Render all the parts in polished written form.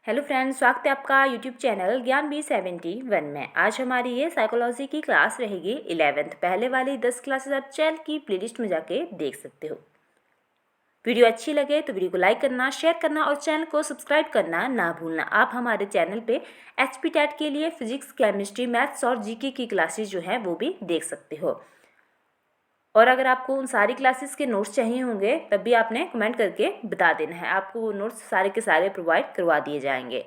Hello friends, स्वागत है आपका यूट्यूब चैनल ज्ञान B71 में। आज हमारी ये साइकोलॉजी की क्लास रहेगी 11th। पहले वाली 10 क्लासेस आप चैनल की प्लेलिस्ट में जाके देख सकते हो। वीडियो अच्छी लगे तो वीडियो को लाइक करना, शेयर करना और चैनल को सब्सक्राइब करना ना भूलना। आप हमारे चैनल पे HP टेट के लिए फिजिक्स, केमिस्ट्री, मैथ्स और GK की क्लासेस जो है वो भी देख सकते हो। और अगर आपको उन सारी क्लासेस के नोट्स चाहिए होंगे तब भी आपने कमेंट करके बता देना है, आपको वो नोट्स सारे के सारे प्रोवाइड करवा दिए जाएंगे।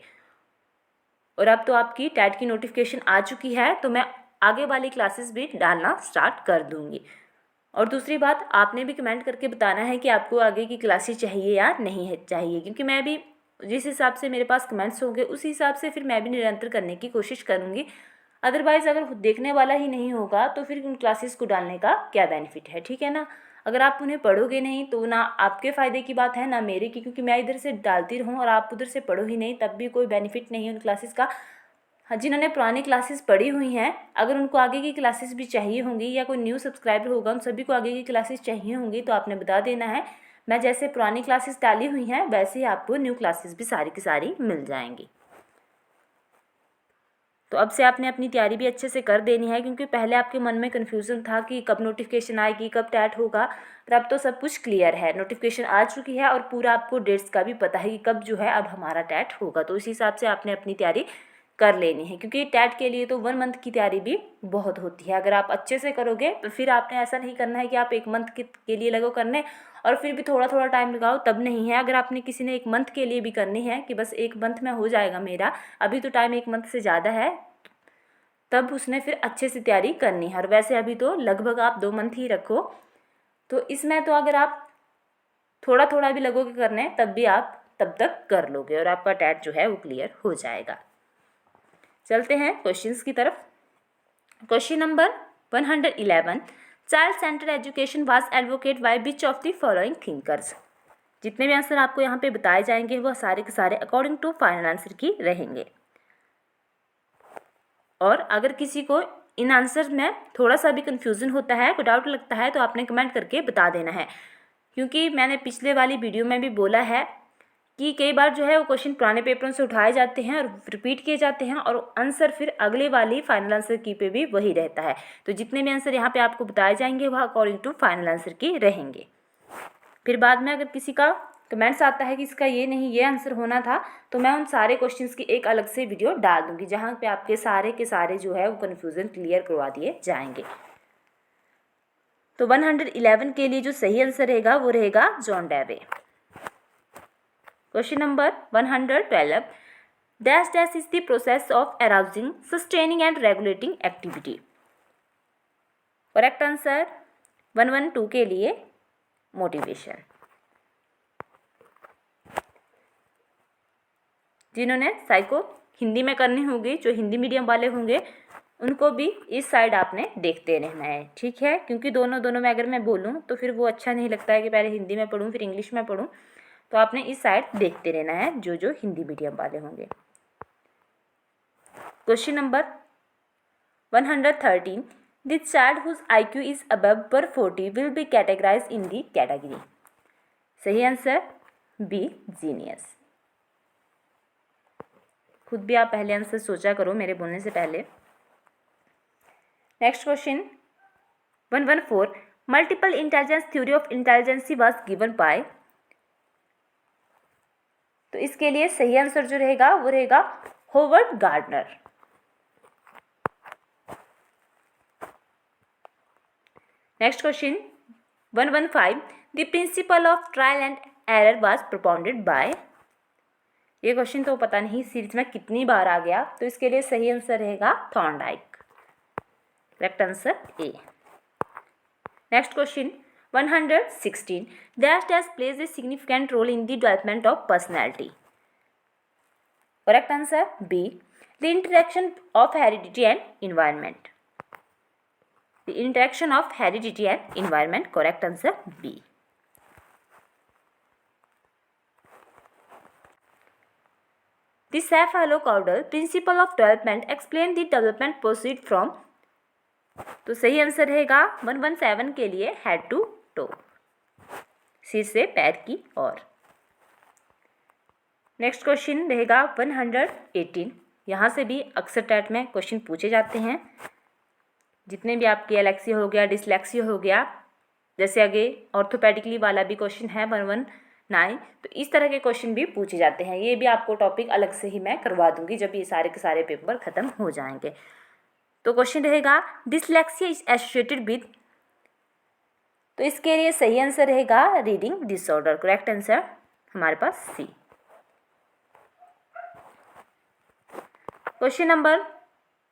और अब तो आपकी टैट की नोटिफिकेशन आ चुकी है, तो मैं आगे वाली क्लासेस भी डालना स्टार्ट कर दूंगी। और दूसरी बात, आपने भी कमेंट करके बताना है कि आपको आगे की क्लासेस चाहिए या नहीं है चाहिए, क्योंकि मैं भी जिस हिसाब से मेरे पास कमेंट्स होंगे उस हिसाब से फिर मैं भी निरंतर करने की कोशिश करूँगी। अदरवाइज़ अगर देखने वाला ही नहीं होगा तो फिर उन क्लासेस को डालने का क्या बेनिफिट है, ठीक है ना। अगर आप उन्हें पढ़ोगे नहीं तो ना आपके फ़ायदे की बात है ना मेरे की, क्योंकि मैं इधर से डालती रहूँ और आप उधर से पढ़ो ही नहीं तब भी कोई बेनिफिट नहीं है उन क्लासेस का। हाँ, जिन्होंने पुरानी क्लासेस पढ़ी हुई हैं अगर उनको आगे की क्लासेस भी चाहिए होंगी या कोई न्यू सब्सक्राइबर होगा उन सभी को आगे की क्लासेस चाहिए होंगी तो आपने बता देना है। मैं जैसे पुरानी क्लासेस डाली हुई हैं वैसे ही आपको न्यू क्लासेस भी सारी की सारी मिल जाएंगी। तो अब से आपने अपनी तैयारी भी अच्छे से कर देनी है, क्योंकि पहले आपके मन में कन्फ्यूज़न था कि कब नोटिफिकेशन आएगी, कब टैट होगा, पर अब तो सब कुछ क्लियर है। नोटिफिकेशन आ चुकी है और पूरा आपको डेट्स का भी पता है कि कब जो है अब हमारा टैट होगा। तो इस हिसाब से आपने अपनी तैयारी कर लेनी है, क्योंकि टैट के लिए तो 1 मंथ की तैयारी भी बहुत होती है। अगर आप अच्छे से करोगे तो फिर आपने ऐसा नहीं करना है कि आप 1 मंथ के लिए लगो करने और फिर भी थोड़ा थोड़ा टाइम लगाओ, तब नहीं है। अगर आपने किसी ने 1 मंथ के लिए भी करनी है कि बस 1 मंथ में हो जाएगा मेरा, अभी तो टाइम 1 मंथ से ज़्यादा है, तब उसने फिर अच्छे से तैयारी करनी है। और वैसे अभी तो लगभग आप 2 मंथ ही रखो, तो इसमें तो अगर आप थोड़ा थोड़ा भी लगोगे करने तब भी आप तब तक कर लोगे और आपका टैट जो है वो क्लियर हो जाएगा। चलते हैं क्वेश्चंस की तरफ। Question number 111, child centre education was advocate by which of the following thinkers. जितने भी आंसर आपको यहाँ पे बताए जाएंगे वो सारे के सारे अकॉर्डिंग टू फाइनल आंसर की रहेंगे। और अगर किसी को इन आंसर में थोड़ा सा भी कन्फ्यूज़न होता है, कोई डाउट लगता है, तो आपने कमेंट करके बता देना है, क्योंकि मैंने पिछले वाली वीडियो में भी बोला है कि कई बार जो है वो क्वेश्चन पुराने पेपरों से उठाए जाते हैं और रिपीट किए जाते हैं और आंसर फिर अगले वाली फाइनल आंसर की पे भी वही रहता है। तो जितने भी आंसर यहाँ पे आपको बताए जाएंगे वह अकॉर्डिंग टू फाइनल आंसर की रहेंगे। फिर बाद में अगर किसी का कमेंट्स आता है कि इसका ये नहीं ये आंसर होना था, तो मैं उन सारे क्वेश्चंस की एक अलग से वीडियो डाल दूंगी जहाँ पे आपके सारे के सारे जो है वो कन्फ्यूज़न क्लियर करवा दिए जाएंगे। तो 111 के लिए जो सही आंसर रहेगा वो रहेगा John Dewey. Question number 112, dash dash is the process of arousing, sustaining and regulating activity. Correct answer 112 के लिए मोटिवेशन। जिन्होंने साइको हिंदी में करनी होगी, जो हिंदी मीडियम वाले होंगे उनको भी इस साइड आपने देखते रहना है, ठीक है। क्योंकि दोनों में अगर मैं बोलूँ तो फिर वो अच्छा नहीं लगता है कि पहले हिंदी में पढ़ूँ फिर इंग्लिश में पढ़ूँ, तो आपने इस साइड देखते रहना है जो हिंदी मीडियम वाले होंगे। Question number 113, the child whose IQ is above 140 will be categorize in the category. सही आंसर बी, जीनियस। खुद भी आप पहले आंसर सोचा करो मेरे बोलने से पहले। Next question 114, multiple intelligence theory of intelligency was given by. तो इसके लिए सही आंसर जो रहेगा वो रहेगा Howard Gardner. Next question 115, the principle of trial and error was propounded by. ये क्वेश्चन तो पता नहीं सीरीज में कितनी बार आ गया, तो इसके लिए सही आंसर रहेगा Thorndike. Correct answer A. Next question 116, dash dash plays a significant role in the development of personality. Correct answer B, the interaction of heredity and environment. The interaction of heredity and environment, correct answer B. The cephalocaudal principle of development explain the development proceed from। तो सही answer रहेगा 117 के लिए head to to, सिर से पैर की ओर। Next question रहेगा 118। यहाँ से भी अक्सर टैट में क्वेश्चन पूछे जाते हैं, जितने भी आपके एलेक्सिया हो गया, डिसलेक्सिया हो गया, जैसे आगे ऑर्थोपेडिकली वाला भी क्वेश्चन है 119, तो इस तरह के क्वेश्चन भी पूछे जाते हैं। ये भी आपको टॉपिक अलग से ही मैं करवा दूंगी जब ये सारे के सारे पेपर खत्म हो जाएंगे। तो क्वेश्चन रहेगा डिसलेक्सिया इज एसोसिएटेड विद, तो इसके लिए सही आंसर रहेगा रीडिंग डिसऑर्डर। करेक्ट आंसर हमारे पास C. Question number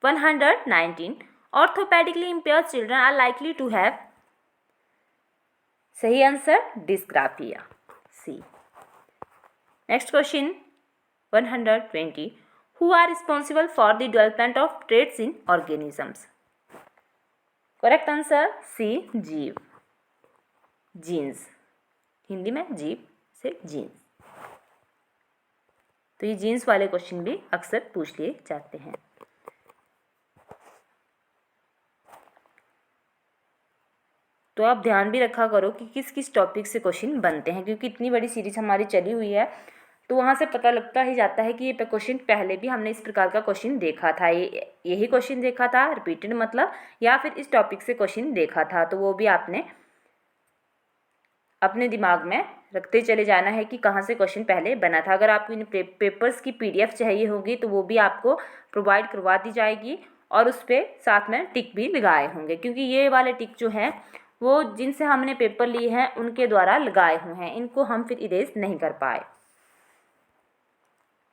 119, orthopaedically impaired children are likely to have, सही answer dysgraphia, C. Next question 120, who are responsible for the development of traits in organisms, correct answer C, जीव, genes, Hindi में जीव से jeans. तो ये jeans वाले question भी अक्सर पूछ लिए जाते हैं। तो आप ध्यान भी रखा करो कि किस किस टॉपिक से क्वेश्चन बनते हैं, क्योंकि इतनी बड़ी सीरीज हमारी चली हुई है तो वहाँ से पता लगता ही जाता है कि ये क्वेश्चन पहले भी हमने इस प्रकार का क्वेश्चन देखा था, यही क्वेश्चन देखा था, रिपीटेड मतलब, या फिर इस टॉपिक से क्वेश्चन देखा था। तो वो भी आपने अपने दिमाग में रखते चले जाना है कि कहाँ से क्वेश्चन पहले बना था। अगर आपको इन पेपर्स की PDF चाहिए होगी तो वो भी आपको प्रोवाइड करवा दी जाएगी, और उस पर साथ में टिक भी लगाए होंगे, क्योंकि ये वाले टिक जो हैं वो जिनसे हमने पेपर लिए हैं उनके द्वारा लगाए हुए हैं, इनको हम फिर इरेज नहीं कर पाए।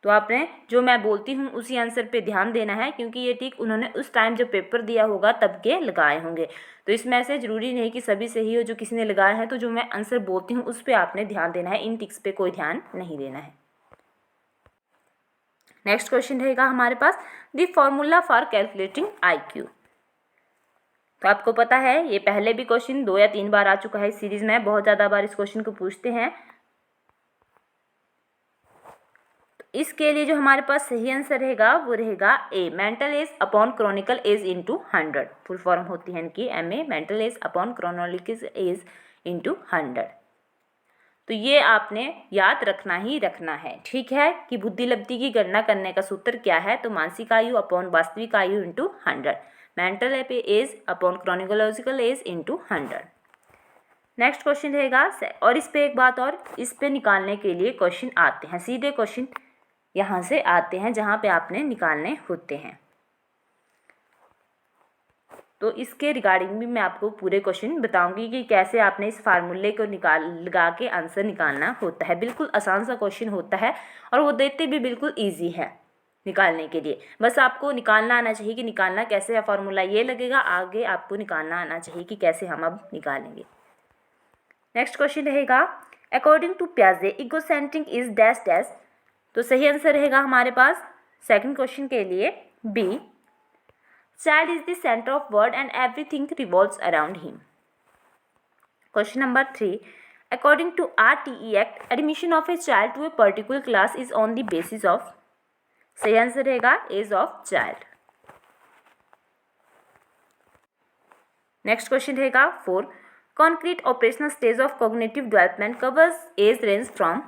तो आपने जो मैं बोलती हूँ उसी आंसर पे ध्यान देना है, क्योंकि ये टिक उन्होंने उस टाइम जब पेपर दिया होगा तब के लगाए होंगे। तो इसमें से ज़रूरी नहीं कि सभी सही हो जो किसी ने लगाए हैं, तो जो मैं आंसर बोलती हूँ उस पर आपने ध्यान देना है, इन टिक्स पे कोई ध्यान नहीं देना है। नेक्स्ट क्वेश्चन रहेगा हमारे पास the formula for calculating IQ। तो आपको पता है ये पहले भी क्वेश्चन 2 या 3 बार आ चुका है इस सीरीज में, बहुत ज़्यादा बार इस क्वेश्चन को पूछते हैं। इसके लिए जो हमारे पास सही आंसर रहेगा वो रहेगा A, mental age upon chronical age into 100। Full form होती है इनकी MA, mental age upon chronological age into 100। तो ये आपने याद रखना ही रखना है, ठीक है, कि बुद्धिलब्धि की गणना करने का सूत्र क्या है, तो मानसिक आयु अपॉन वास्तविक आयु into 100, mental age upon chronological age into 100। Next question रहेगा, और इस पे एक बात और, इस पे निकालने के लिए क्वेश्चन आते हैं, सीधे क्वेश्चन यहाँ से आते हैं जहाँ पे आपने निकालने होते हैं। तो इसके रिगार्डिंग भी मैं आपको पूरे क्वेश्चन बताऊंगी कि कैसे आपने इस फार्मूले को लगा के आंसर निकालना होता है। बिल्कुल आसान सा क्वेश्चन होता है और वो देते भी बिल्कुल ईजी है निकालने के लिए। बस आपको निकालना आना चाहिए कि निकालना कैसे है, फार्मूला ये लगेगा, आगे आपको निकालना आना चाहिए कि कैसे हम अब निकालेंगे। नेक्स्ट क्वेश्चन रहेगा, अकॉर्डिंग टू पियाजे इगोसेंट्रिक इज डैश डैश। तो सही आंसर रहेगा हमारे पास सेकंड क्वेश्चन के लिए B, child is the centre of world and everything revolves around him. Question number 3, according to RTE act admission of a child to a particular class is on the basis of. सही answer रहेगा age of child. Next question रहेगा 4, concrete operational stage of cognitive development covers age range from.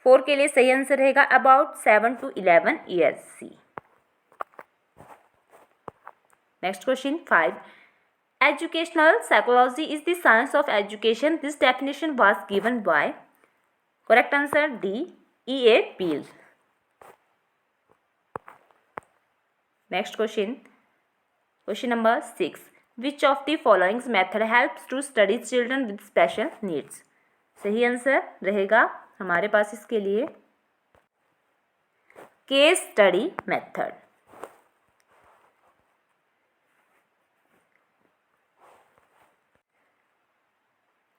4 के लिए सही answer रहेगा about 7 to 11 years, C. Next question 5, educational psychology is the science of education, this definition was given by. Correct answer D, E.A. Peale। Next question, question number 6, which of the followings method helps to study children with special needs. सही answer रहेगा हमारे पास इसके लिए case study method.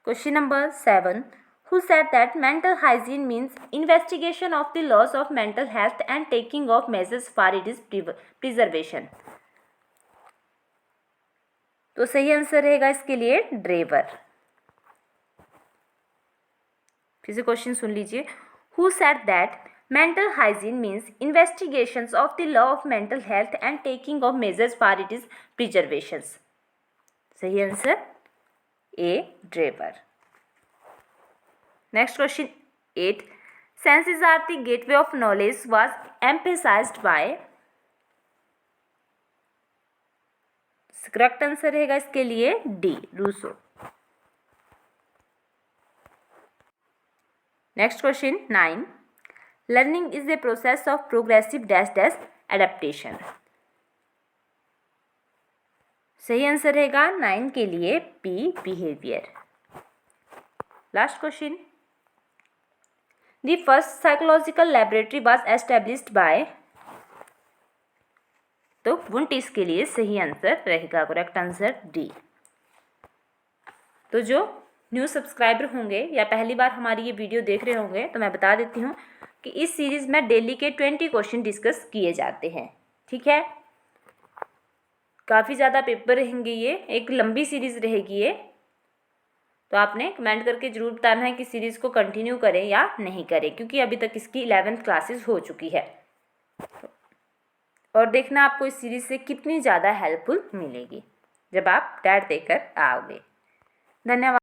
Question number 7, who said that mental hygiene means investigation of the laws of mental health and taking of measures for its preservation। तो सही answer रहेगा इसके लिए ड्रेवर। फिर से क्वेश्चन सुन लीजिए, who said that mental hygiene means investigations of the law of mental health and taking of measures for its preservation। सही answer A, Drever. Next question 8, senses are the gateway of knowledge was emphasized by, correct answer रहेगा इसके लिए D, Rousseau. Next question 9, learning is a process of progressive dash dash adaptation. सही answer रहेगा 9 के लिए B, behaviour. Last question, the first psychological laboratory was established by, तो वुंटिस के लिए सही आंसर रहेगा, करेक्ट आंसर डी। तो जो न्यू सब्सक्राइबर होंगे या पहली बार हमारी ये वीडियो देख रहे होंगे, तो मैं बता देती हूँ कि इस सीरीज़ में डेली के 20 क्वेश्चन डिस्कस किए जाते हैं। ठीक है, काफ़ी ज़्यादा पेपर रहेंगे, ये एक लंबी सीरीज़ रहेगी ये, तो आपने कमेंट करके ज़रूर बताना है कि सीरीज़ को कंटिन्यू करें या नहीं करें, क्योंकि अभी तक इसकी 11th क्लासेस हो चुकी है। और देखना आपको इस सीरीज़ से कितनी ज़्यादा हेल्पफुल मिलेगी जब आप डैट देकर आओगे। धन्यवाद।